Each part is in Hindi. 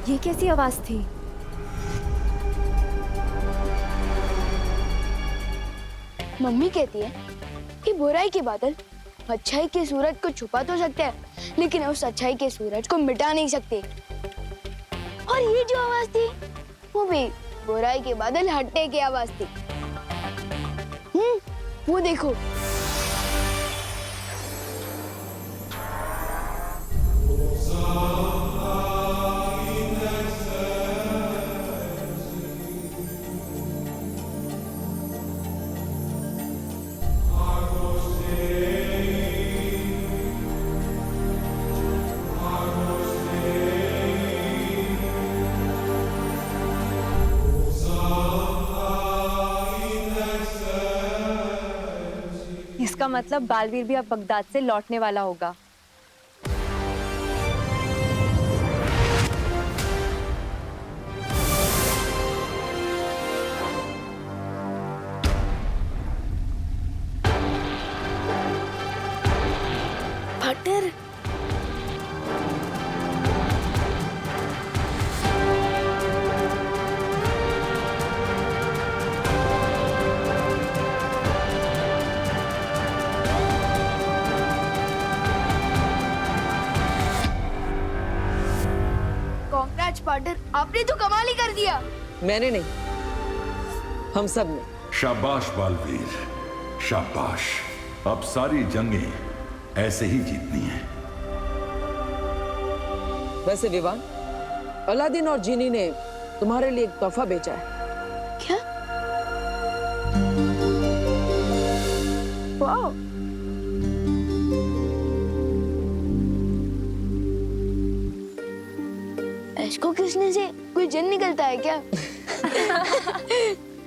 ये कैसी आवाज थी? मम्मी कहती है कि बुराई के बादल अच्छाई के सूरज को छुपा तो सकते हैं, लेकिन उस अच्छाई के सूरज को मिटा नहीं सकते। और ये जो आवाज थी वो भी बुराई के बादल हटने की आवाज थी। वो देखो। इसका मतलब बालवीर भी अब बगदाद से लौटने वाला होगा। पार्टनर, कांग्रेट्स पार्टनर, आपने तो कमाल ही कर दिया। मैंने नहीं, हम सब ने। शाबाश बालवीर, शाबाश। अब सारी जंगें ऐसे ही जीतनी है। वैसे विवान, अलादीन और जीनी ने तुम्हारे लिए एक तोहफा बेचा है। क्या? वाह। इसको किसने से कोई जिन निकलता है क्या?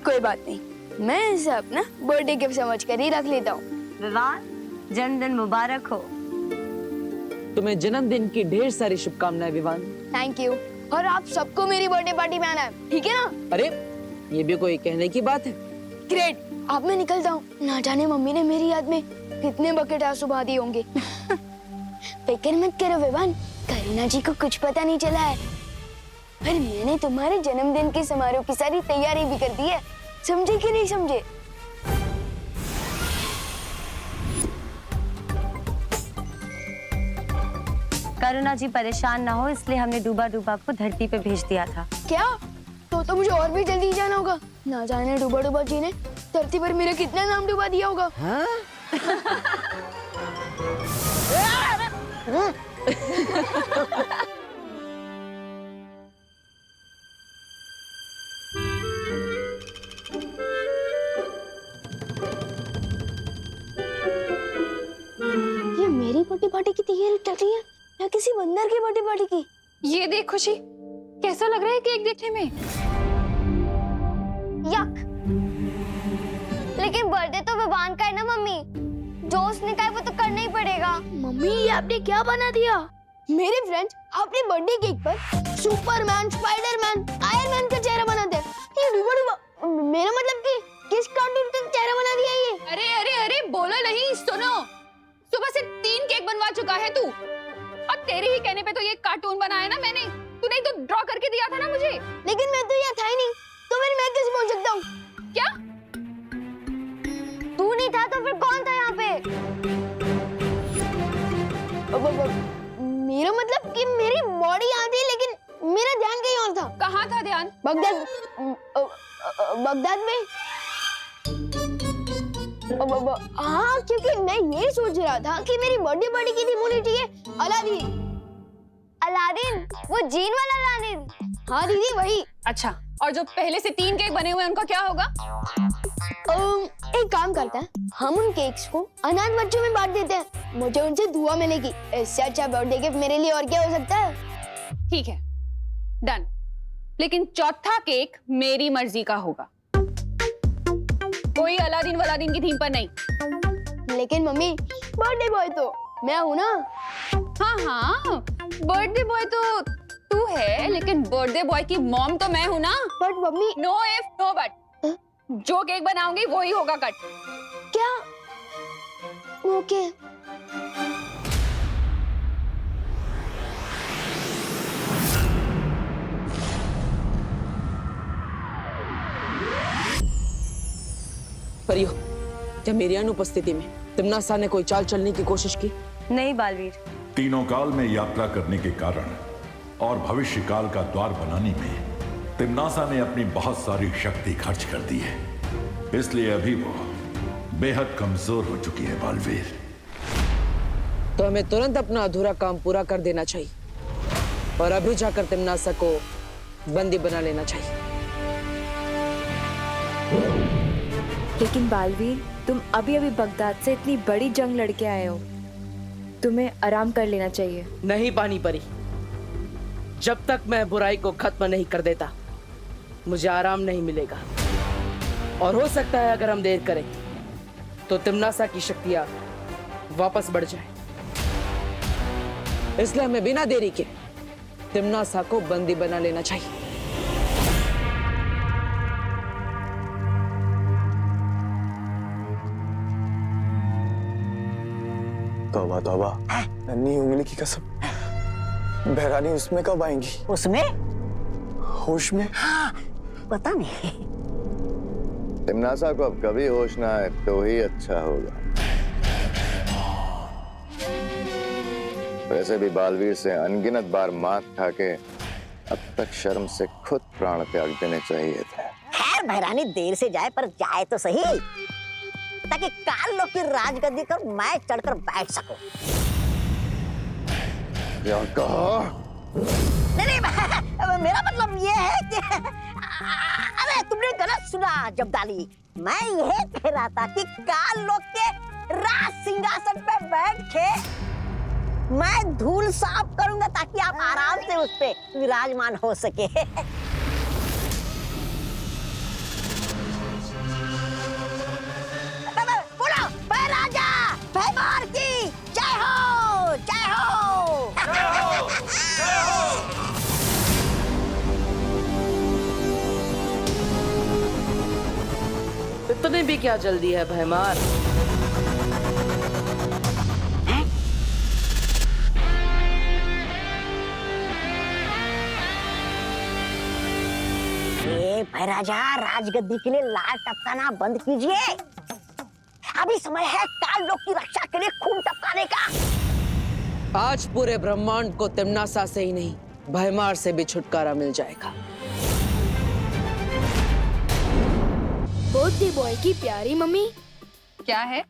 कोई बात नहीं, मैं इसे अपना बर्थडे गिफ्ट समझ कर ही रख लेता हूँ। विवान, जन्मदिन मुबारक हो। तुम्हें जन्मदिन की ढेर सारी शुभकामनाएं विवान। Thank you. और आप सबको मेरी बर्थडे पार्टी में आना है, ठीक है ना? अरे ये भी कोई कहने की बात है। ग्रेट। अब मैं निकलता हूँ। ना जाने मम्मी ने मेरी याद में कितने बकेट आंसू बहा दिए होंगे। फिक्र मत करो विवान, करीना जी को कुछ पता नहीं चला है। पर मैंने तुम्हारे जन्मदिन के समारोह की सारी तैयारी भी कर दी है। समझे कि नहीं समझे? करुणा जी परेशान ना हो इसलिए हमने डूबा डूबा को धरती पे भेज दिया था। क्या? तो मुझे और भी जल्दी जाना होगा। ना जाने डूबा डूबा जी ने धरती पर मेरा कितना नाम डुबा दिया होगा। हाँ? ये मेरी बर्थडे पार्टी की तैयारी चल रही है या किसी बंदर की बर्थडे पार्टी की? ये देख खुशी, कैसा लग रहा है केक देखने में? यक। लेकिन बर्थडे तो विवान का है ना मम्मी, जो उसने कहा है वो तो करना ही पड़ेगा। मम्मी ये आपने क्या बना दिया? मेरे फ्रेंड्स अपने बर्थडे केक पर सुपरमैन, स्पाइडरमैन, आयरन मैन का चेहरा बनाते हैं। ये डुबा डुबा, मेरा मतलब कि किस कार्टून का चेहरा बना दिया ये? अरे अरे अरे बोलो नहीं, सुनो। सुबह से 3 केक बनवा चुका है तू, और तेरे ही कहने पे तो ये कार्टून बनाया ना मैंने। तूने तो ड्रॉ करके दिया था ना मुझे। लेकिन मैं तो यहाँ था ही नहीं, तो फिर मैं कैसे बोल सकता हूँ? क्या? तू नहीं था तो फिर कौन था यहाँ पे? मेरा मतलब कि मेरी बॉडी यहाँ थी लेकिन मेरा ध्यान कहीं और था। कहाँ था ध्यान? बगदाद, बगदाद में। हाँ, क्योंकि मैं ये सोच रहा था कि मेरी बर्थडे पार्टी की थीम होनी चाहिए अलादीन। अलादीन? वो जीन वाला अलादीन? हाँ दीदी वही। अच्छा, और जो पहले से 3 केक बने हुए हैं उनका क्या होगा? एक काम करते हैं, हम उन केक्स को अनाथ बच्चों में बांट देते हैं। मुझे उनसे दुआ मिलेगी। इससे अच्छा बर्थडे गिफ्ट मेरे लिए और क्या हो सकता है? ठीक है, डन। लेकिन चौथा केक मेरी मर्जी का होगा, कोई अलादीन वलादीन की थीम पर नहीं। लेकिन मम्मी, बर्थडे बॉय तो मैं हूँ ना। हाँ हाँ, बर्थडे बॉय तो तू है, लेकिन बर्थडे बॉय की मॉम तो मैं हूँ ना। But mummy, no if no but, जो केक बनाऊंगी वही होगा कट। क्या? ओके। परियो, क्या मेरी अनुपस्थिति में तिम्नासा ने कोई चाल चलने की कोशिश की? नहीं बालवीर, तीनों काल में यात्रा करने के कारण और भविष्य काल का द्वार बनाने में तिम्नासा ने अपनी बहुत सारी शक्ति खर्च कर दी है, इसलिए अभी वो बेहद कमजोर हो चुकी है बालवीर। तो हमें तुरंत अपना अधूरा काम पूरा कर देना चाहिए और अभी जाकर तिम्नासा को बंदी बना लेना चाहिए। लेकिन बालवीर, तुम अभी अभी बगदाद से इतनी बड़ी जंग लड़के आए हो, तुम्हें आराम कर लेना चाहिए। नहीं पानी परी, जब तक मैं बुराई को खत्म नहीं कर देता मुझे आराम नहीं मिलेगा। और हो सकता है अगर हम देर करें तो तिम्नासा की शक्तियां वापस बढ़ जाए। इसलिए हमें बिना देरी के तिम्नासा को बंदी बना लेना चाहिए। तौबा तौबा, नन्ही उंगली की कसम, बहरानी उसमें कब आएंगी? उसमें? होश में? हाँ, पता नहीं। तिम्नासा को अब कभी होश ना आए तो ही अच्छा होगा। वैसे भी बालवीर से अनगिनत बार मात खा के अब तक शर्म से खुद प्राण त्याग देने चाहिए थे। खैर बहरानी देर से जाए पर जाए तो सही, ताकि काल लोग की राजगद्दी पर मैं चढ़कर बैठ सकूं। क्या कहा? नहीं, मेरा मतलब ये है कि अरे तुमने गलत सुना जब्दाली। मैं ये कह रहा था कि काल लोग के राज सिंहासन पे बैठ के मैं धूल साफ करूंगा ताकि आप आराम से उस पे विराजमान हो सके। बोलो, मैं राजा भैमार की जय हो, जय हो, जय हो, जय हो। इतनी भी क्या जल्दी है भैमार? भैराजा, राजगद्दी के लिए लाल टपकाना बंद कीजिए। अभी समय है काल लोक की रक्षा के लिए खून टपकाने का। आज पूरे ब्रह्मांड को तिम्नासा से ही नहीं, भैमार से भी छुटकारा मिल जाएगा। बर्थडे बॉय की प्यारी मम्मी, क्या है?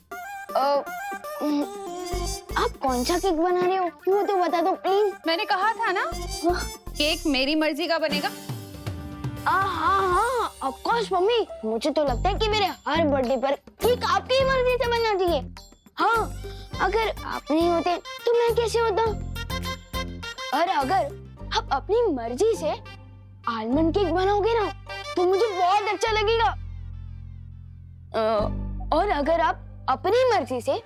आप कौन सा केक बना रहे हो वो तो बता दो प्लीज। मैंने कहा था ना, केक मेरी मर्जी का बनेगा। हाँ, ऑफ कोर्स मम्मी, मुझे तो लगता है कि मेरे हर बर्थडे पर केक आपकी ही मर्जी से बनना चाहिए। हाँ, अगर आप नहीं होते तो मैं कैसे होता? और अगर आप अपनी मर्जी से आलमंड केक बनाओगे ना तो मुझे बहुत अच्छा लगेगा। और अगर आप अपनी मर्जी से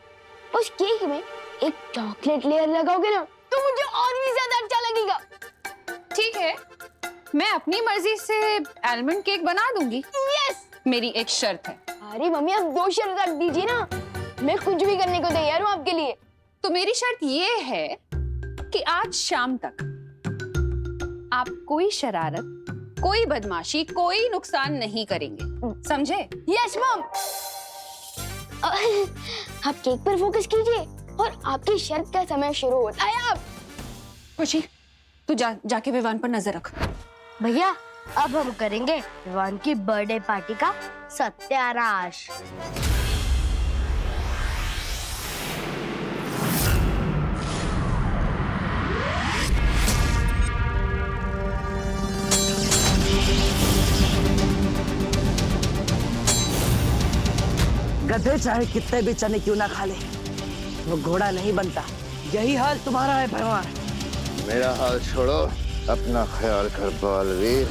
उस केक में एक चॉकलेट लेयर लगाओगे ना तो मुझे और भी ज्यादा अच्छा लगेगा। ठीक है, मैं अपनी मर्जी से आलमंड केक बना दूंगी। यस। मेरी एक शर्त है। अरे मम्मी, आप 2 शर्त रख दीजिए ना, मैं कुछ भी करने को तैयार हूँ आपके लिए। तो मेरी शर्त ये है कि आज शाम तक आप कोई शरारत, कोई बदमाशी, कोई नुकसान नहीं करेंगे, समझे? Yes mom. आप केक पर फोकस कीजिए और आपकी शर्त का समय शुरू होता है अब। खुशी, तू जाके विवान पर नजर रख। भैया, अब हम करेंगे विवान की बर्थडे पार्टी का सत्यानाश। गधे चाहे कितने भी चने क्यों ना खा ले, वो घोड़ा नहीं बनता। यही हाल तुम्हारा है भैमार। मेरा हाल छोड़ो, अपना ख्याल कर बालवीर,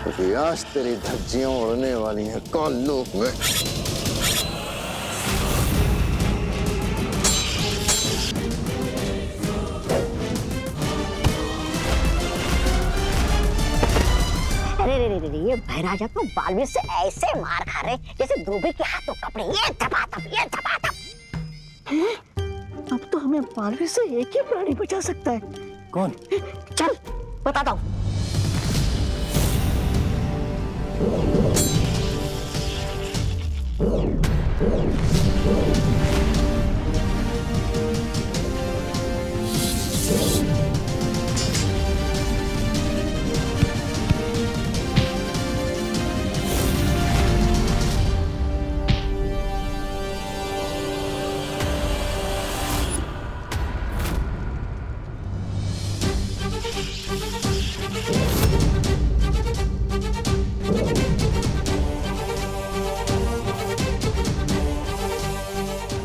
क्योंकि आज तेरी धज्जियां उड़ने वाली हैं काल लोक में। अरे ये भैराजा तो बालवीर से ऐसे मार खा रहे जैसे धोबी के हाथों कपड़े। ये धपाधप, ये धपाधप। अब तो हमें बालवीर से एक ही प्राणी बचा सकता है। कौन? चल बताता हूँ।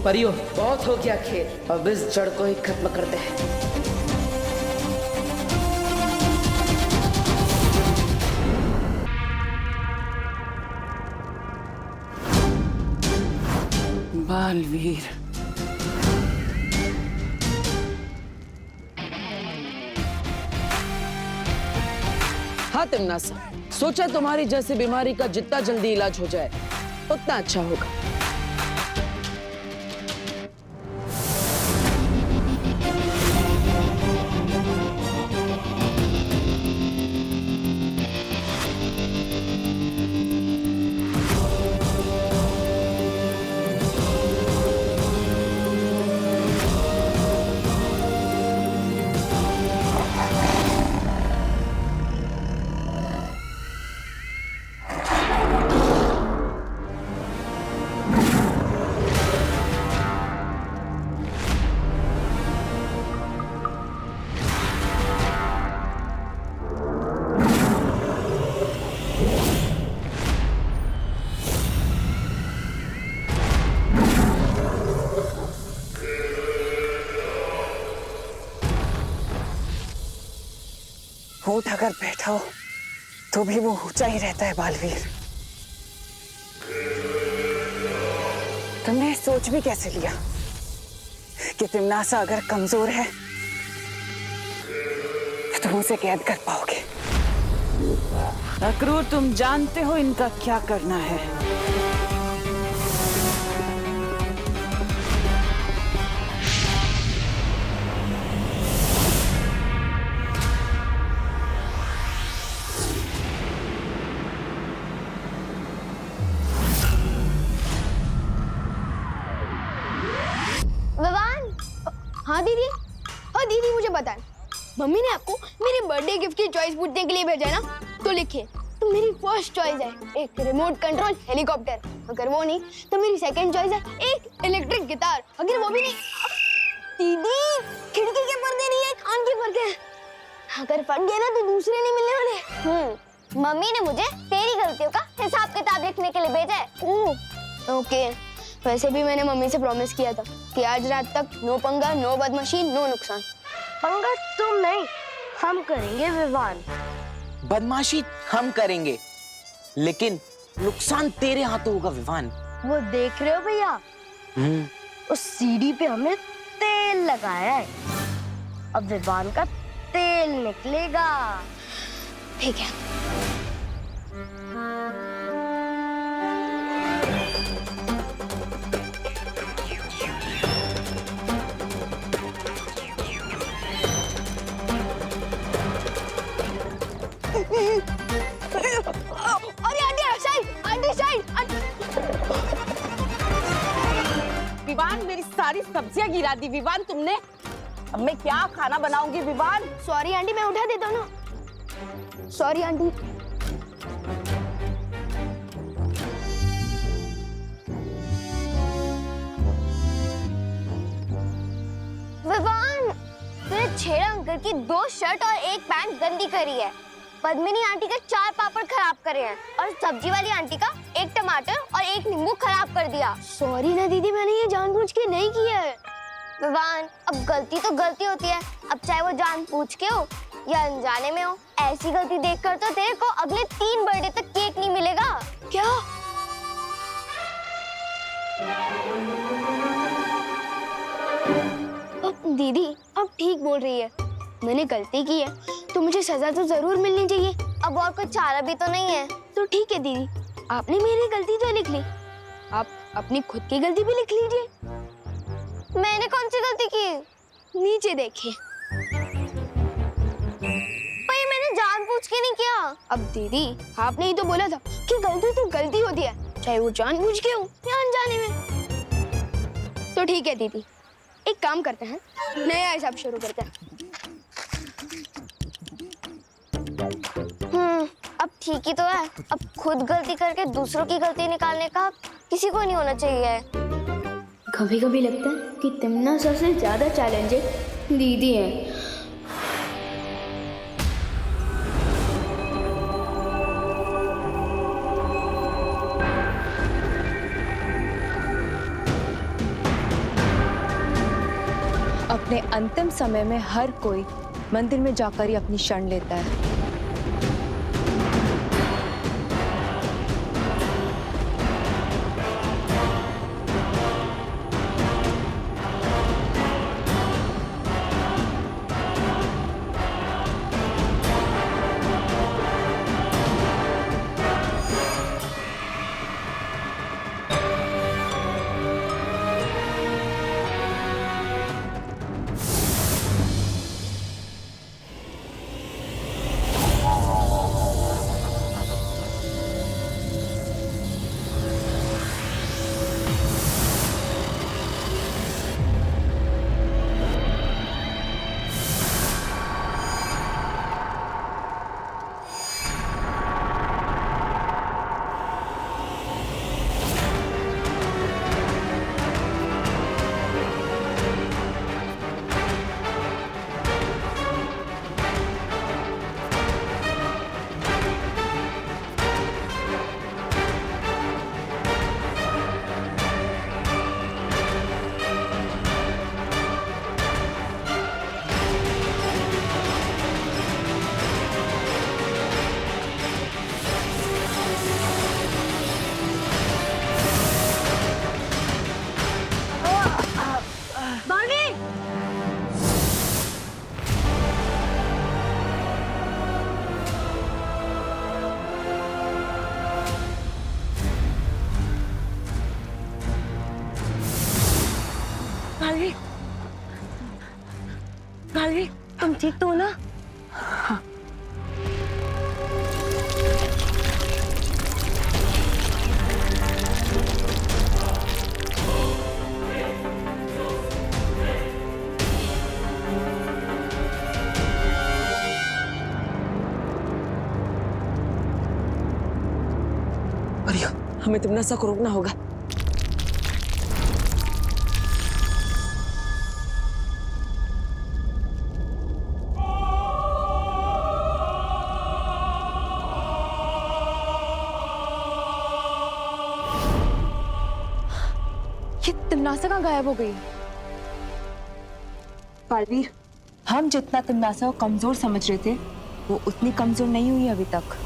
परियों, बहुत हो गया खेल, अब इस जड़ को ही खत्म करते हैं। बालवीर, हाँ तिमनासा, सोचा तुम्हारी जैसी बीमारी का जितना जल्दी इलाज हो जाए उतना अच्छा होगा। ऊंट अगर बैठा हो तो भी वो ऊंचा ही रहता है बालवीर। तुमने सोच भी कैसे लिया कि तिमनासा अगर कमजोर है तो तुम उसे कैद कर पाओगे? अक्रूर, तुम जानते हो इनका क्या करना है। हाँ दीदी, हाँ दीदी, मुझे पता है। मम्मी ने आपको मेरे बर्थडे गिफ्ट की चॉइस पूछने के लिए भेजा है ना, तो लिखिए। तो मेरी फर्स्ट चॉइस है एक रिमोट कंट्रोल हेलीकॉप्टर, अगर वो नहीं तो मेरी सेकंड चॉइस है एक इलेक्ट्रिक गिटार, अगर वो भी नहीं। दीदी, खिड़की के पर्दे नहीं है, कान के पर्दे हैं। अगर फट गए ना तो दूसरे नहीं मिलने वाले। मम्मी ने मुझे तेरी गलतियों का हिसाब किताब लिखने के लिए भेजा है। ओके, वैसे भी मैंने मम्मी से प्रॉमिस किया था कि आज रात तक नो पंगा, नो बदमाशी, नो नुकसान। पंगा तुम नहीं, हम करेंगे विवान। बदमाशी हम करेंगे, लेकिन नुकसान तेरे हाथों होगा विवान। वो देख रहे हो भैया, उस सीढ़ी पे हमने तेल लगाया है, अब विवान का तेल निकलेगा। ठीक है। अरे aunty side, aunty side. Vivaan, मेरी सारी सब्जियां गिरा दी विवान तुमने। अब मैं क्या खाना बनाऊंगी विवान? सॉरी आंटी, मैं उठा देता हूँ ना। Sorry aunty. विवान, तूने छेड़ा अंकल की 2 शर्ट और 1 पैंट गंदी करी है। पद्मिनी आंटी के 4 पापड़ खराब करे हैं और सब्जी वाली आंटी का 1 टमाटर और 1 नींबू खराब कर दिया। सॉरी ना दीदी, मैंने ये जानबूझ के नहीं किया है। विवान, अब गलती तो गलती होती है, अब चाहे वो जानबूझ के हो या अनजाने में हो। ऐसी गलती देखकर तो तेरे को अगले 3 बर्थडे तक केक नहीं मिलेगा। क्या? दीदी, अब ठीक बोल रही है, मैंने गलती की है तो मुझे सजा तो जरूर मिलनी चाहिए। अब और कोई चारा भी तो नहीं है। तो ठीक है दीदी, आपने मेरी गलती तो लिख ली, आप अपनी खुद की गलती भी लिख लीजिए। मैंने कौन सी गलती की? नीचे देखिए। पर ये मैंने जानबूझ के नहीं किया। अब दीदी, आपने ही तो बोला था कि गलती तो गलती होती है, चाहे वो जानबूझ के हो या अनजाने में। तो ठीक है दीदी, एक काम करते हैं, नया हिसाब शुरू करते हैं। अब ठीक ही तो है। अब खुद गलती करके दूसरों की गलती निकालने का किसी को नहीं होना चाहिए। कभी कभी लगता है कि तिमना सर से ज्यादा चैलेंजेस दीदी है। अपने अंतिम समय में हर कोई मंदिर में जाकर ही अपनी शरण लेता है। मालवी, तुम ठीक तो हो ना? हाँ। बढ़िया, हमें तिमनासा को रोकना होगा। ये तिमनासा कहाँ गायब हो गई? बालवीर, हम जितना तिमनासा को कमजोर समझ रहे थे, वो उतनी कमजोर नहीं हुई अभी तक।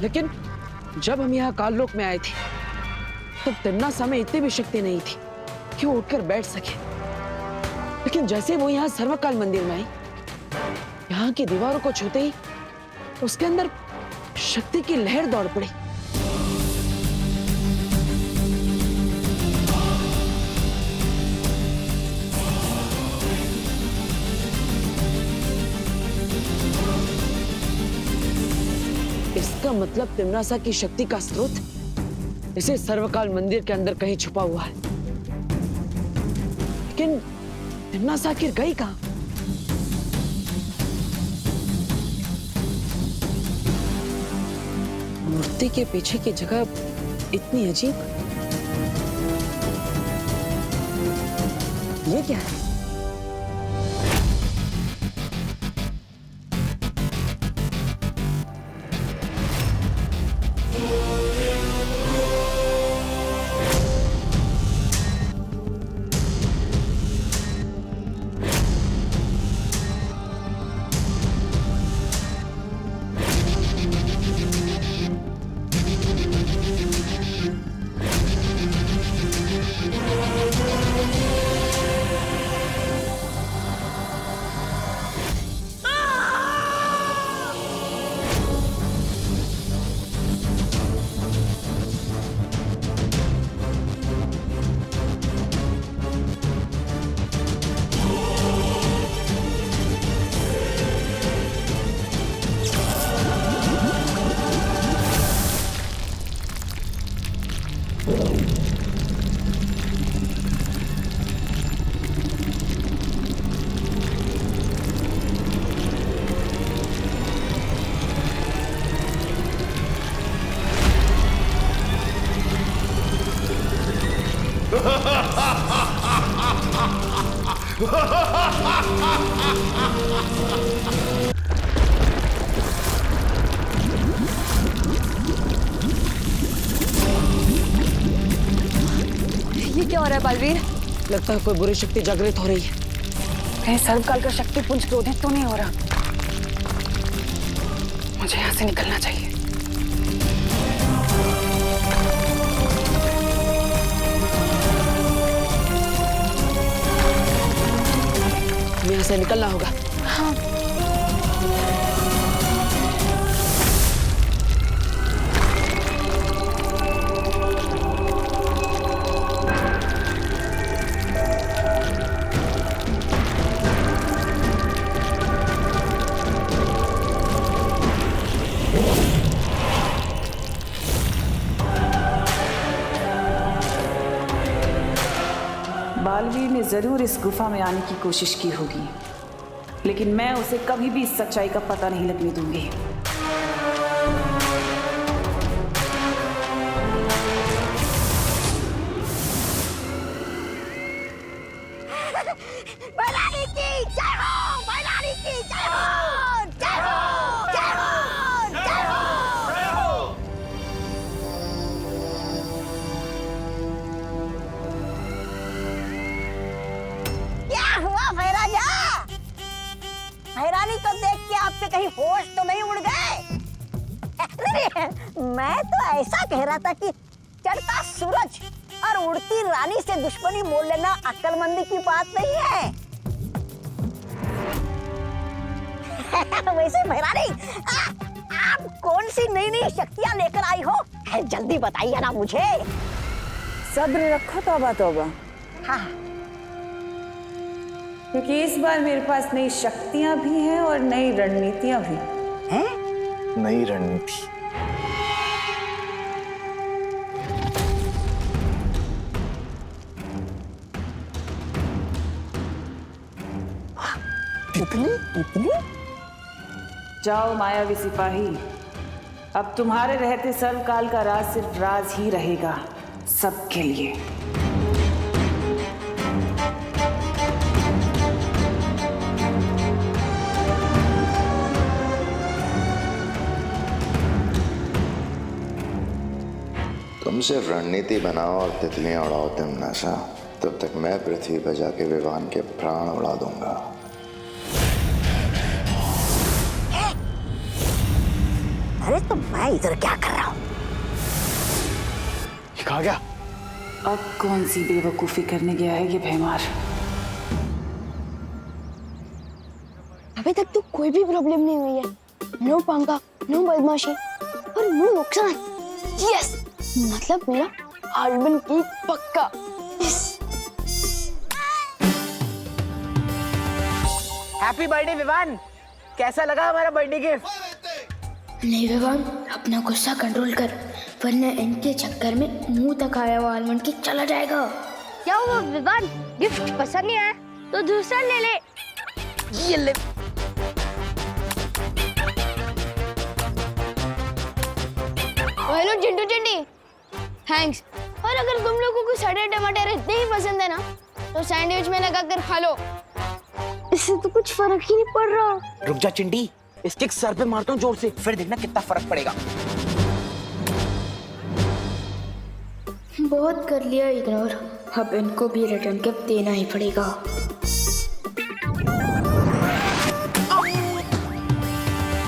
लेकिन जब हम यहाँ काललोक में आए थे तो तिमनासा में इतनी भी शक्ति नहीं थी कि वो उठकर बैठ सके। लेकिन जैसे वो यहाँ सर्वकाल मंदिर में आई, यहाँ की दीवारों को छूते ही उसके अंदर शक्ति की लहर दौड़ पड़ी। इसका मतलब तिमनासा की शक्ति का स्रोत इसे सर्वकाल मंदिर के अंदर कहीं छुपा हुआ है। लेकिन तिमनासा आखिर गई कहां? मूर्ति के पीछे की जगह इतनी अजीब, ये क्या है? ये क्या हो रहा है बालवीर? लगता है कोई बुरी शक्ति जागृत हो रही है। कहीं सर्वकाल का शक्तिपुंज क्रोधित तो नहीं हो रहा? मुझे यहाँ से निकलना चाहिए। यहाँ से निकलना होगा। हाँ। बालवीर ने जरूर इस गुफा में आने की कोशिश की होगी, लेकिन मैं उसे कभी भी इस सच्चाई का पता नहीं लगने दूंगी। बैरानी की जय हो, बैरानी की जय हो, जय हो, जय हो, जय हो, जय हो। क्या हुआ भैराजा? भैरानी को देख के आपके कहीं होश तो नहीं उड़ गए? मैं तो ऐसा कह रहा था कि चढ़ता सूरज और उड़ती रानी से दुश्मनी मोल लेना अक्लमंदी की बात नहीं है। वैसे भैरानी, आप कौन सी नई नई शक्तियां लेकर आई हो? जल्दी बताइए ना मुझे। सब्र रखो तौबा तौबा। हाँ। क्योंकि इस बार मेरे पास नई शक्तियां भी हैं और नई रणनीतियां भी। हैं? नई रणनीति? इतनी? जाओ मायावी सिपाही, अब तुम्हारे रहते सर्वकाल का राज सिर्फ राज ही रहेगा, सबके लिए। तुम सिर्फ रणनीति बनाओ और तितलियां उड़ाओ तिमनासा, तब तक मैं पृथ्वी पर जाके विवान के प्राण उड़ा दूंगा। अरे तो मैं इधर क्या कर रहा हूँ? कहा गया? अब कौन सी बेवकूफी करने गया है ये भैमार? अभी तक तो कोई भी प्रॉब्लम नहीं हुई है। नो पंगा, नो बदमाशी और नो नुकसान। यस, मतलब मेरा आलमन की पक्का। Happy birthday Vivaan. कैसा लगा हमारा बर्थडे गिफ्ट? नहीं विवान, अपना गुस्सा कंट्रोल कर, वरना इनके चक्कर में मुंह तक आया हुआ आलमंड केक चला जाएगा। क्या हुआ विवान, गिफ्ट पसंद नहीं आया तो दूसरा ले ले। ये ले। Hello Chintu Chinti, thanks. और अगर तुम लोगों को सड़े टमाटर इतने ही पसंद है ना, तो सैंडविच में लगाकर खा लो, इससे तो कुछ फर्क ही नहीं पड़ रहा। रुक जा चिंटी, इसके सर पे मारता हूँ जोर से, फिर देखना कितना फर्क पड़ेगा। बहुत कर लिया इग्नोर, अब इनको भी रिटर्न गिफ्ट देना ही पड़ेगा।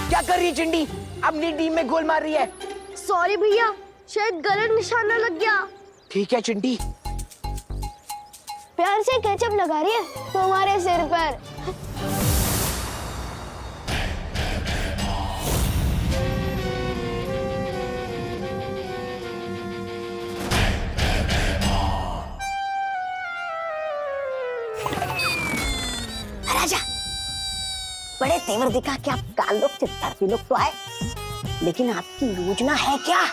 क्या कर रही है चिंटी? अपनी टीम में गोल मार रही है। सॉरी भैया, शायद गलत निशाना लग गया। ठीक है चिंटी। प्यार से केचप लगा रही है तुम्हारे सिर पर। राजा, बड़े तेवर दिखा कि आप काल लोग चित्तरपी लोग तो आए, लेकिन आपकी योजना है क्या?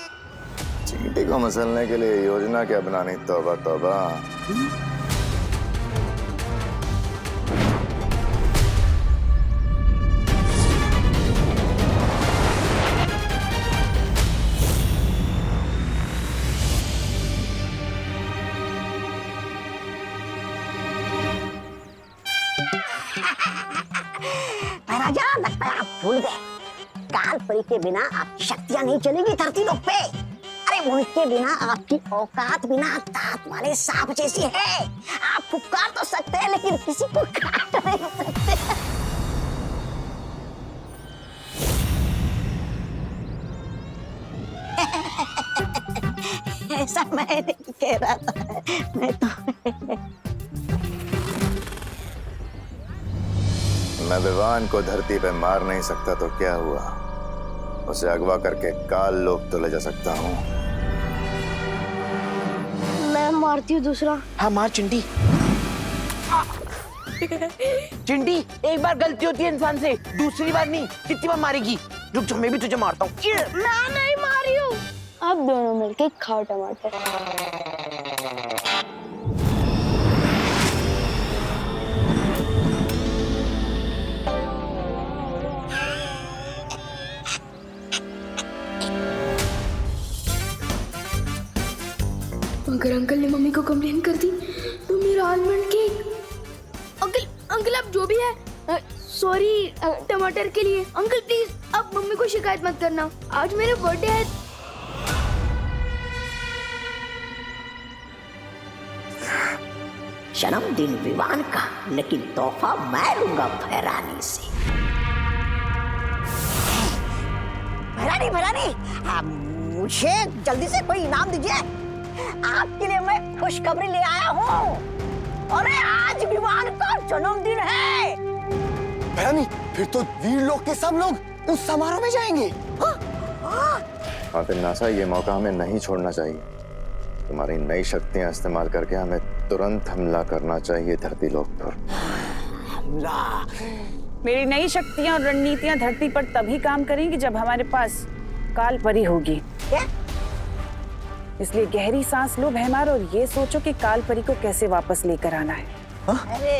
चींटी को मसलने के लिए योजना क्या बनानी? तौबा तौबा। महाराजा, लगता है आप भूल गए। काल परी के बिना आपकी शक्तियां नहीं चलेगी धरती लोक पे। अरे उनके बिना आपकी औकात बिना दांत वाले सांप जैसी है। आप पुकार तो सकते हैं लेकिन किसी को काट नहीं सकते। ऐसा मैं नहीं कह रहा था, मैं तो मैं विवान को धरती पे मार नहीं सकता तो क्या हुआ, उसे अगवा करके काल लोक तो ले जा सकता हूँ। मैं मारती हूँ दूसरा। हाँ मार चिंटी। चिंटी, एक बार गलती होती है इंसान से, दूसरी बार नहीं। कितनी बार मारेगी? रुक जा, मैं भी तुझे मारता हूँ। मैं नहीं मारी हूँ। आप दोनों मिलके खाओ टमाटर। अगर अंकल ने मम्मी को कंप्लेन कर दी तो मेरा आलमंड केक। अंकल आप जो भी है, सॉरी टमाटर के लिए। अंकल प्लीज आप मम्मी को शिकायत मत करना, आज मेरा बर्थडे है। जन्मदिन विवान का, लेकिन तोहफा मैं लूंगा भैरानी से। भैरानी, मुझे जल्दी से कोई इनाम दीजिए। आपके लिए मैं खुशखबरी ले आया हूँ। अरे आज विवान का जन्मदिन है। भैरानी, फिर तो वीर लोग के सब लोग उस समारोह में जाएंगे। हाँ फिर नासा, ये मौका हमें नहीं छोड़ना चाहिए। तुम्हारी नई शक्तियां इस्तेमाल करके हमें तुरंत हमला करना चाहिए धरती लोक पर। मेरी नई शक्तियां और रणनीतियां धरती पर तभी काम करेंगी जब हमारे पास काल परी होगी। क्या? इसलिए गहरी सांस लो भैमार और ये सोचो कि काल परी को कैसे वापस लेकर आना है। अरे